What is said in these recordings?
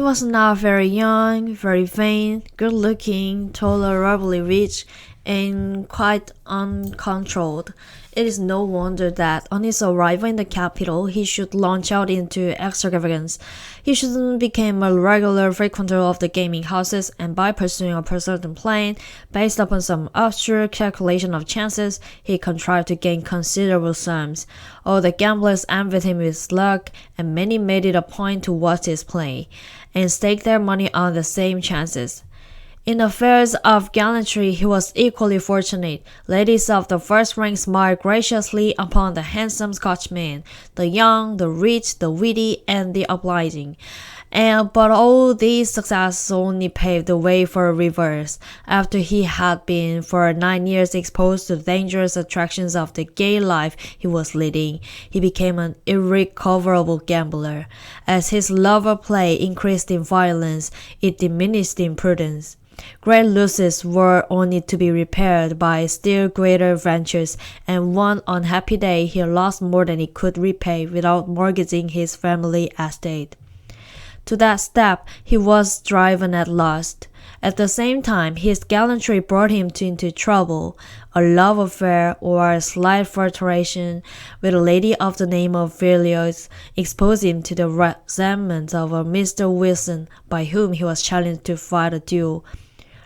He was now very young, very vain, good-looking, tolerably rich, and quite uncontrolled. It is no wonder that on his arrival in the capital he should launch out into extravagance. He soon became a regular frequenter of the gaming houses, and by pursuing a certain plan, based upon some absurd calculation of chances, he contrived to gain considerable sums. All the gamblers envied him his luck, and many made it a point to watch his play, and stake their money on the same chances. In affairs of gallantry he was equally fortunate. Ladies of the first rank smiled graciously upon the handsome Scotchman, the young, the rich, the witty, and the obliging. But all these successes only paved the way for a reverse. After he had been for 9 years exposed to the dangerous attractions of the gay life he was leading, he became an irrecoverable gambler. As his love of play increased in violence, it diminished in prudence. Great losses were only to be repaired by still greater ventures, and one unhappy day he lost more than he could repay without mortgaging his family estate. To that step he was driven at last. At the same time, his gallantry brought him into trouble. A love affair or a slight flirtation with a lady of the name of Villiers exposed him to the resentment of a Mr. Wilson, by whom he was challenged to fight a duel.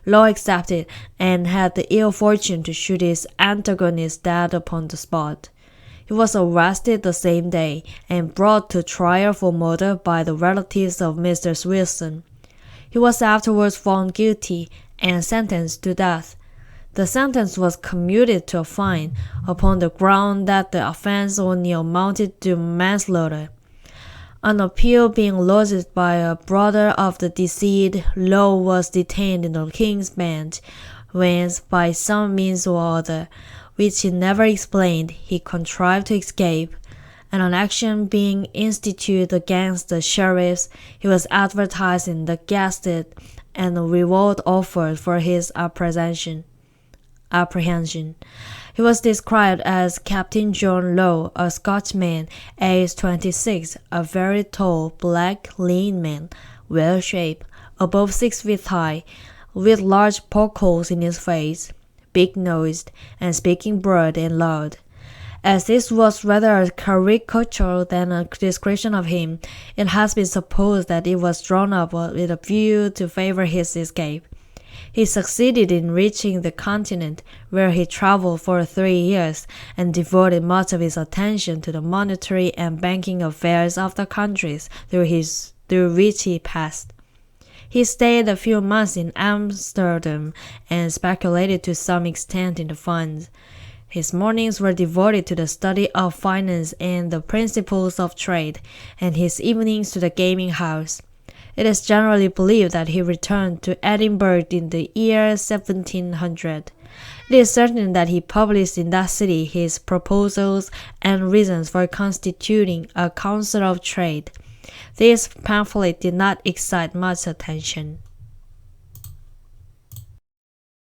Law accepted, and had the ill fortune to shoot his antagonist dead upon the spot. He was arrested the same day, and brought to trial for murder by the relatives of Mr. Wilson. He was afterwards found guilty, and sentenced to death. The sentence was commuted to a fine, upon the ground that the offence only amounted to manslaughter. On appeal being lodged by a brother of the deceased, Law was detained in the King's Bench, whence, by some means or other, which he never explained, he contrived to escape, and an action being instituted against the sheriffs, he was advertised in the Gazette, and a reward offered for his apprehension. He was described as Captain John Law, a Scotchman, aged 26, a very tall, black, lean man, well-shaped, above 6 feet high, with large poke-holes in his face, big-nosed, and speaking broad and loud. As this was rather a caricature than a description of him, it has been supposed that it was drawn up with a view to favor his escape. He succeeded in reaching the continent, where he traveled for 3 years, and devoted much of his attention to the monetary and banking affairs of the countries through which he passed. He stayed a few months in Amsterdam, and speculated to some extent in the funds. His mornings were devoted to the study of finance and the principles of trade, and his evenings to the gaming house. It is generally believed that he returned to Edinburgh in the year 1700. It is certain that he published in that city his proposals and reasons for constituting a council of trade. This pamphlet did not excite much attention.